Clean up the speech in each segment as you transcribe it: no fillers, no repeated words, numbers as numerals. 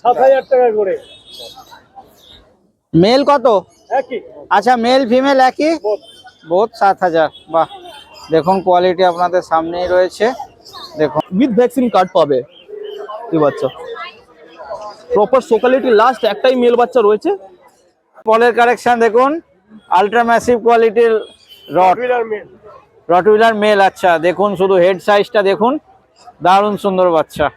7,000 টাকা করে। মেল কত? একই। আচ্ছা, মেল ফিমেল একই, বোথ 7,000। বাহ, দেখুন কোয়ালিটি আপনাদের সামনেই রয়েছে। দেখুন উইথ ভ্যাকসিন কার্ড পাবে এই বাচ্চা, প্রপার সোকালিটি লাস্ট একটাই মেল বাচ্চা রয়েছে। পলের কালেকশন দেখুন, আলট্রা ম্যাসিভ কোয়ালিটির রটউইলার মেল। আচ্ছা দেখুন, শুধু হেড সাইজটা দেখুন, দারুণ সুন্দর বাচ্চা।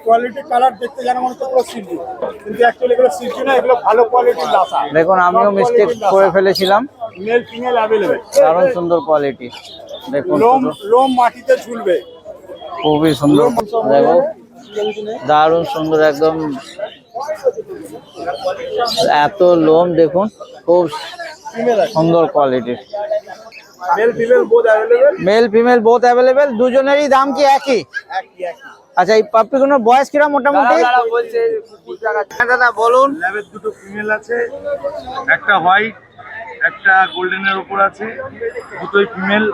কোয়ালিটি কালার দেখতে যেন মনে হচ্ছে পুরো সিল্কি, কিন্তু অ্যাকচুয়ালি এগুলো সিল্কি না, এগুলো ভালো কোয়ালিটির লাসা। দেখুন আমিও মিস্টেক করে ফেলেছিলাম। মেল ফিমেল अवेलेबल, দারুণ সুন্দর কোয়ালিটি। দেখুন লোম মাটিতে ঝুলবে, খুবই সুন্দর। দেখো দারুণ সুন্দর, একদম এত লোম দেখুন, খুব সুন্দর কোয়ালিটির। Male female both available. দুজনেরই দাম কি একই? আচ্ছা, এই পাপ্পিগুলোর বয়স কিরকম মোটামুটি? দাদা বলুন। ল্যাবের দুটো ফিমেল আছে, একটা হোয়াইট একটা গোল্ডেনের উপর আছে, দুটোই ফিমেল।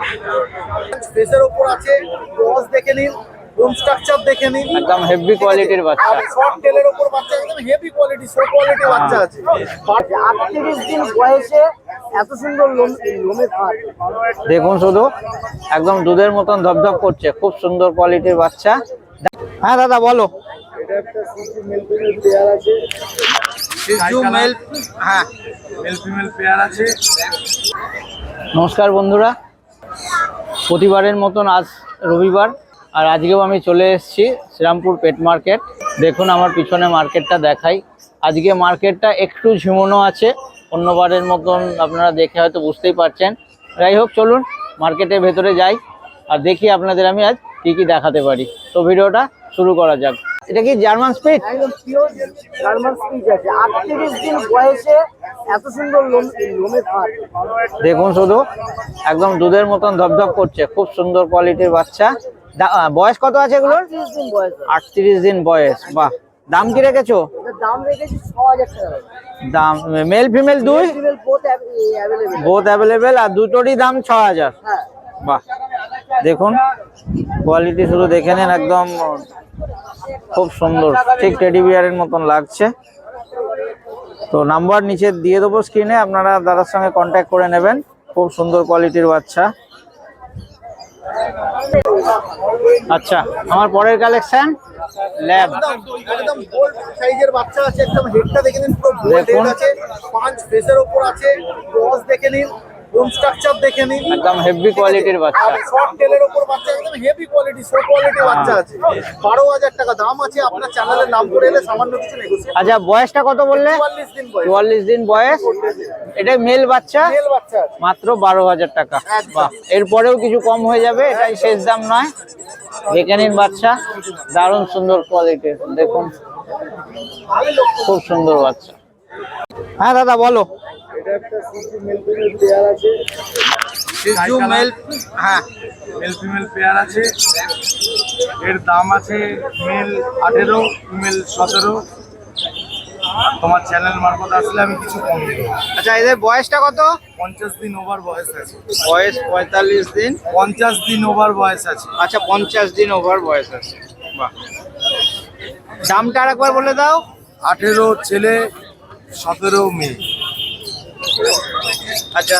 ফেসের উপর আছে, ক্রস দেখে নিন, বোন স্ট্রাকচার দেখে নিন, একদম হেভি কোয়ালিটির বাচ্চা। শর্ট টেলের উপর বাচ্চা, একদম হেভি কোয়ালিটি, সো কোয়ালিটি বাচ্চা আছে। 38 দিন বয়সে এত সুন্দর লোমের ভার দেখুন, শুধু একদম দুধের মতন ধপধপ করছে, খুব সুন্দর কোয়ালিটির বাচ্চা। হ্যাঁ দাদা বলো। এটা একটা সিজু মেল ফিমেল পেয়ার আছে, সিজু মেল, হ্যাঁ মেল ফিমেল পেয়ার আছে। নমস্কার বন্ধুরা, প্রতিবারের মতন আজ রবিবার, আর আজকেও আমি চলে এসেছি শ্রীরামপুর পেট মার্কেট। দেখুন আমার পিছনে মার্কেটটা দেখাই। আজকে মার্কেটটা একটু ঝিমোনো আছে, অন্যবারের মতন আপনারা দেখে হয়তো বুঝতেই পারছেন। যাই হোক, চলুন মার্কেটের ভেতরে যাই আর দেখি আপনাদের আমি আজ কি কি দেখাতে পারি। তো ভিডিওটা শুরু করা যাক। এটা কি জার্মান স্পিচ? একদম পিওর জার্মান স্পিচ আছে। 38 দিন বয়সে এত সুন্দর লোমের ভার দেখুন, শুধু একদম দুধের মতন ধপধপ করছে, খুব সুন্দর কোয়ালিটির বাচ্চা। বয়স কত আছে এগুলোর? 38 দিন বয়স। 38 দিন বয়স। বাহ, দাম কি রেখেছো? এটার দাম রেখেছি 6,000 টাকা। দাম মেল ফিমেল দুই ফিমেল অ্যাভেলেবল। বোথ অ্যাভেলেবেল, আর দুটোরই দাম 6,000। হ্যাঁ, বাহ, দেখুন কোয়ালিটি শুধু দেখে নেন, একদম খুব সুন্দর, ঠিক টেডি বিয়ারের মতন লাগছে। তো নাম্বার নিচে দিয়ে দেবো স্ক্রিনে, আপনারা দাদার সঙ্গে কন্ট্যাক্ট করে নেবেন। খুব সুন্দর কোয়ালিটির বাচ্চা। আচ্ছা, আমার পরের কালেকশন ল্যাব। একদম গোল্ড সাইজের বাচ্চা আছে, একদম হেডটা দেখে নিন, পুরো গোল্ড হেড আছে, পাঁচ ফেসের উপর আছে, ক্রস দেখে নিন, বোন স্ট্রাকচার দেখে নিন, একদম হেভি কোয়ালিটির বাচ্চা। শর্ট টেলের উপর বাচ্চা, একদম হেভি কোয়ালিটি, সো কোয়ালিটি বাচ্চা আছে। 12,000 টাকা দাম আছে। আপনার চ্যানেলের নাম করে এলে সামান্য কিছু নেগোসিয়েট। আচ্ছা, বয়সটা কত বললে? 44 দিন বয়স। 44 দিন বয়স। এটা মেল বাচ্চা, মেল বাচ্চা আছে। মাত্র 12,000 টাকা। বাহ, এরপরেও কিছু কম হয়ে যাবে, এটাই শেষ দাম নয়। দেখে নিন বাচ্চা, দারুণ সুন্দর কোয়ালিটির। দেখুন খুব সুন্দর বাচ্চা। হ্যাঁ দাদা বলো। এটা একটা সিজু মেল ফিমেল পেয়ার আছে, সিজু মেল, হ্যাঁ মেল ফিমেল পেয়ার আছে। এর দাম আছে মেল 18, ফিমেল 17। তোমার চ্যানেল মারফত আসলে আমি কিছু কম দেবো। আচ্ছা, এদের বয়সটা কত? 50 দিন ওভার বয়স আছে। বয়স 45 দিন। 50 দিন ওভার বয়স আছে। আচ্ছা, 50 দিন ওভার বয়স আছে। বাহ, দামটা আরেকবার বলে দাও। 18 ছেলে, 17 মেয়ে। আচ্ছা,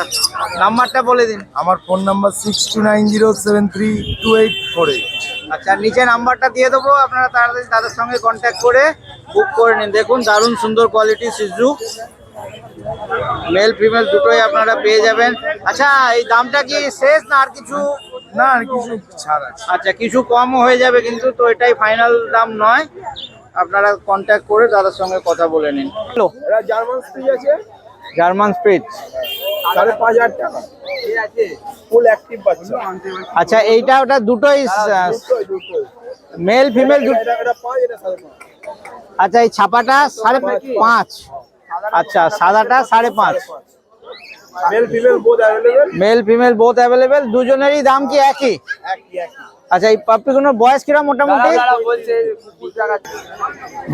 নাম্বারটা বলে দিন। আমার ফোন নাম্বার 6290732848। আচ্ছা, নিচে নাম্বারটা দিয়ে দেবো, আপনারা তাড়াতাড়ি তাদের সঙ্গে কন্ট্যাক্ট করে বুক করে নিন। দেখুন দারুণ সুন্দর কোয়ালিটি সিজু, মেল ফিমেল দুটোই আপনারা পেয়ে যাবেন। আচ্ছা, এই দামটা কি শেষ না আর কিছু? না, আর কিছু ছাড় আছে। আচ্ছা, কিছু কমও হয়ে যাবে কিন্তু, তো এটাই ফাইনাল দাম নয়। আপনারা কন্ট্যাক্ট করে তাদের সঙ্গে কথা বলে নিন। হ্যালো, এরা জার্মান স্পিচ আছে, জার্মান স্পিচ 5,500 টাকা। ফুল অ্যাক্টিভ বাচ্চা। আচ্ছা, এইটা ওটা দুটোই মেল ফিমেল। এটা 5, এটা 5.5। আচ্ছা, এই ছাপাটা 5.5। আচ্ছা, সাদাটা 5.5। Male female both available. Male female both available. দুজনেরই দাম কি একই? একই। আচ্ছা, এই পাপ্পিগুলোর বয়স কিরকম মোটামুটি?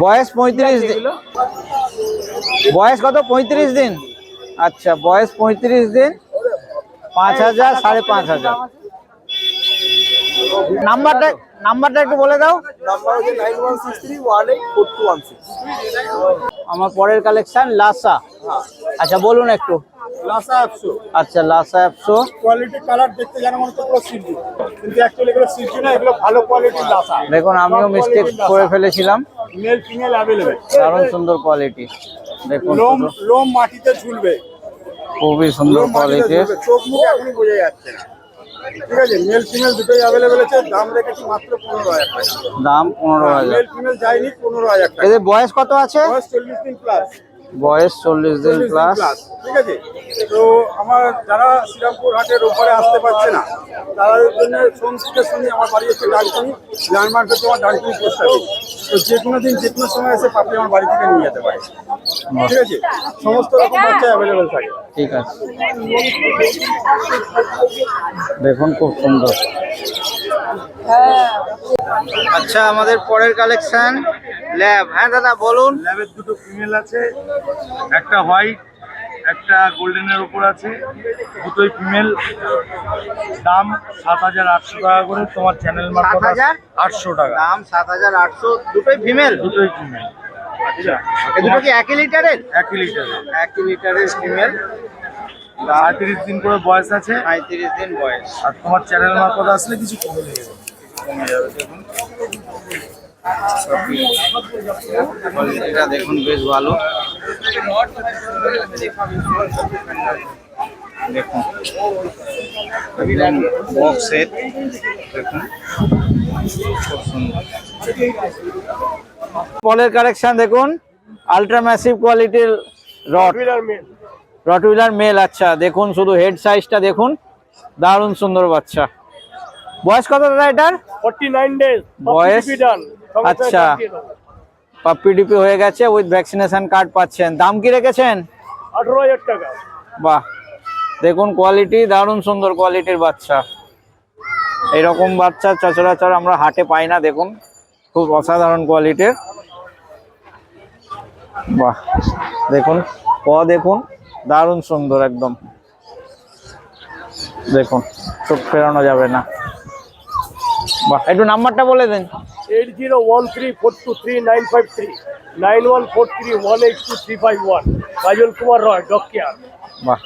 বয়স 35 দিন। বয়স কত? 35 দিন। আচ্ছা, বয়স 35 দিন। 5,000, 5,500। নাম্বারটা একটু বলে দাও। নাম্বার হচ্ছে 9163184216। আমার পরের কালেকশন লাসা। আচ্ছা বলুন একটু। লাসা 100 আচ্ছা লাসা 100। কোয়ালিটি কালার দেখতে যেন মনে হচ্ছে পুরো সিল্কি, কিন্তু অ্যাকচুয়ালি এগুলো সিল্কি না, এগুলো ভালো কোয়ালিটির লাসা। দেখুন আমিও মিস্টেক করে ফেলেছিলাম। Male female available. দারুণ সুন্দর কোয়ালিটি। দেখুন লোম শুধু। লোম মাটিতে ঝুলবে, খুবই সুন্দর লোম মাটিতে কোয়ালিটির। ঝুলবে, চোখ মুখ এখনই বোঝা যাচ্ছে না। ঠিক আছে, মেল ফিমেল দুটোই অ্যাভেলেবেল আছে। দাম রেখেছি মাত্র 15,000 টাকা। দাম 15,000। মেল ফিমেল যায়নি, 15,000 টাকা। এদের বয়স কত আছে? বয়স 40 দিন প্লাস। বয়স 40 দিন প্লাস। ঠিক আছে, তো আমার যারা শ্রীরামপুর হাটের ওপরে আসতে পারছে না, তাদের জন্য সোম থেকে শনি আমার বাড়ি হচ্ছে ডানকুনি, ল্যান্ডমার্ক হচ্ছে আমার ডানকুনি পোস্ট অফিস। তো যে কোনো দিন যে কোনো সময় এসে পাপড়ি আমার বাড়ি থেকে নিয়ে যেতে পারে। ঠিক আছে, সমস্ত রকম বাচ্চা অ্যাভেলেবেল থাকে। ঠিক আছে, দেখুন খুব সুন্দর। আচ্ছা আমাদের পরের কালেকশন ল্যাব। হ্যাঁ দাদা বলুন। ল্যাবের দুটো ফিমেল আছে, একটা হোয়াইট একটা গোল্ডেনের উপর আছে, দুটোই ফিমেল। দাম 7,800 টাকা করে। তোমার চ্যানেল মারফত 800 টাকা দাম 7,800। দুটোই ফিমেল। দুটোই ফিমেল। আচ্ছা এই দুটো কি 1 লিটারের? 1 লিটার। 1 লিটারের ফিমেল। 35 দিন করে বয়স আছে। 35 দিন বয়স। আর তোমার চ্যানেল মারফত আসলে কিছু কমে যাবে। দেখুন কোয়ালিটিটা দেখুন বেশ ভালো। দেখুন একদম বক্স সেট। দেখুন খুব সুন্দর। পলের কালেকশন দেখুন, আলট্রা ম্যাসিভ কোয়ালিটির রটউইলার মেল। আচ্ছা দেখুন শুধু হেড সাইজটা দেখুন, দারুণ সুন্দর বাচ্চা। বয়স কত দাদা এটার? 49 ডেজ বয়স। আচ্ছা পাপ্পি ডিপি হয়ে গেছে, উইথ ভ্যাকসিনেশন কার্ড পাচ্ছেন। দাম কি রেখেছেন? 18,000 টাকা। বাহ দেখুন কোয়ালিটি, দারুণ সুন্দর কোয়ালিটির বাচ্চা। এইরকম বাচ্চা সচরাচর আমরা হাটে পাই না। দেখুন খুব অসাধারণ কোয়ালিটির। বাহ দেখুন দেখুন দারুণ সুন্দর একদম। দেখুন চোখ ফেরানো যাবে না। বাহ একটু নাম্বারটা বলে দেন। 8013423953 9143182351। কাজল কুমার রয়, ডকিয়া। বাহ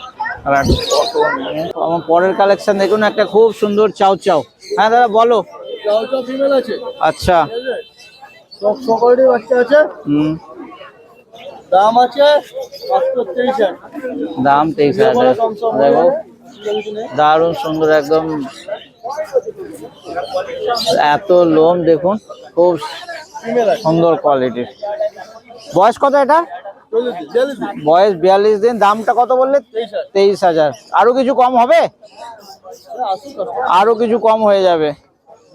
আমার পরের কালেকশন দেখুন, একটা খুব সুন্দর চাও চাও। হ্যাঁ দাদা বলো। চাওটা ফিমেল আছে। আচ্ছা সকলেরই বাচ্চা আছে। দাম আছে মাত্র 23,000। দাম 23,000। দেখো দারুণ সুন্দর একদম, এত লোম দেখুন, খুব সুন্দর কোয়ালিটির। বয়স কত এটা? বয়স 42 দিন। দামটা কত বললে? 23,000। আরো কিছু কম হবে? আরো কিছু কম হয়ে যাবে।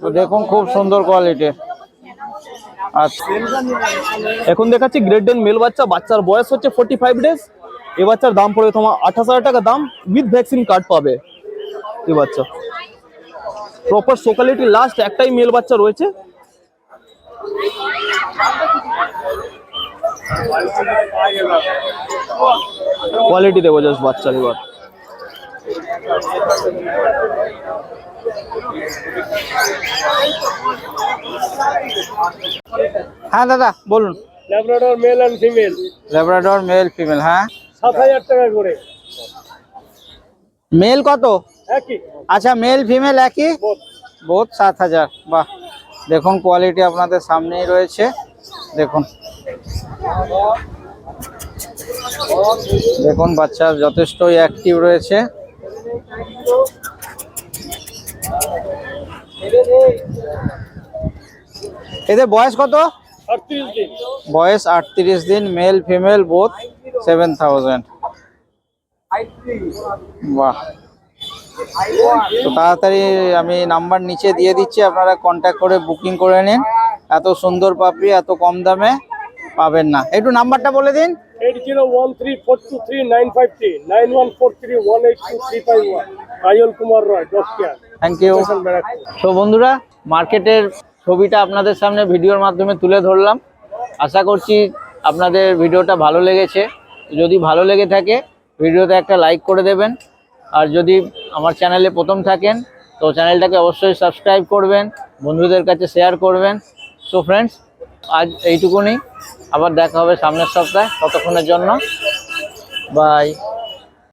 তো দেখুন খুব সুন্দর কোয়ালিটির। আচ্ছা এখন দেখাচ্ছি গ্রেড 10 মেল বাচ্চা। বাচ্চার বয়স হচ্ছে 45 ডেজ। এই বাচ্চার দাম পড়বে তোমার 28,000 টাকা দাম, উইথ ভ্যাকসিন কার্ড পাবে এই বাচ্চা। প্রপার সোকালিটি লাস্ট একটাই মেল বাচ্চা রয়েছে। কোয়ালিটি দেবো জাস্ট বাচ্চার এবার। হ্যাঁ দাদা বলুন। Labrador male and female. Labrador male female. হ্যাঁ 7,000 টাকা করে। মেল কত? একই। আচ্ছা মেল ফিমেল একই, বোথ 7,000। বাহ দেখুন কোয়ালিটি আপনাদের সামনেই রয়েছে। দেখুন দেখুন বাচ্চা যথেষ্টই অ্যাক্টিভ রয়েছে। এদের বয়স কত? 38 দিন। বয়স 38 দিন। Male female both 7,000। বাহ তো তাড়াতাড়ি আমি নাম্বার নিচে দিয়ে দিচ্ছি, আপনারা কন্ট্যাক্ট করে বুকিং করে নিন। এত সুন্দর পাপড়ি এত কম দামে পাবেন না। একটু নাম্বারটা বলে দিন। 8013423953 9143182351। কাজল কুমার রয়, ডকিয়া। Thank you. তো বন্ধুরা মার্কেটের ছবিটা আপনাদের সামনে ভিডিওর মাধ্যমে তুলে ধরলাম। আশা করছি আপনাদের ভিডিওটা ভালো লেগেছে। যদি ভালো লেগে থাকে ভিডিওতে একটা লাইক করে দেবেন। আর যদি আমার চ্যানেলে প্রথম থাকেন তো চ্যানেলটাকে অবশ্যই সাবস্ক্রাইব করবেন, বন্ধুদের কাছে শেয়ার করবেন। সো ফ্রেন্ডস, আজ এইটুকুনি, আবার দেখা হবে সামনের সপ্তাহে। ততক্ষণের জন্য বাই।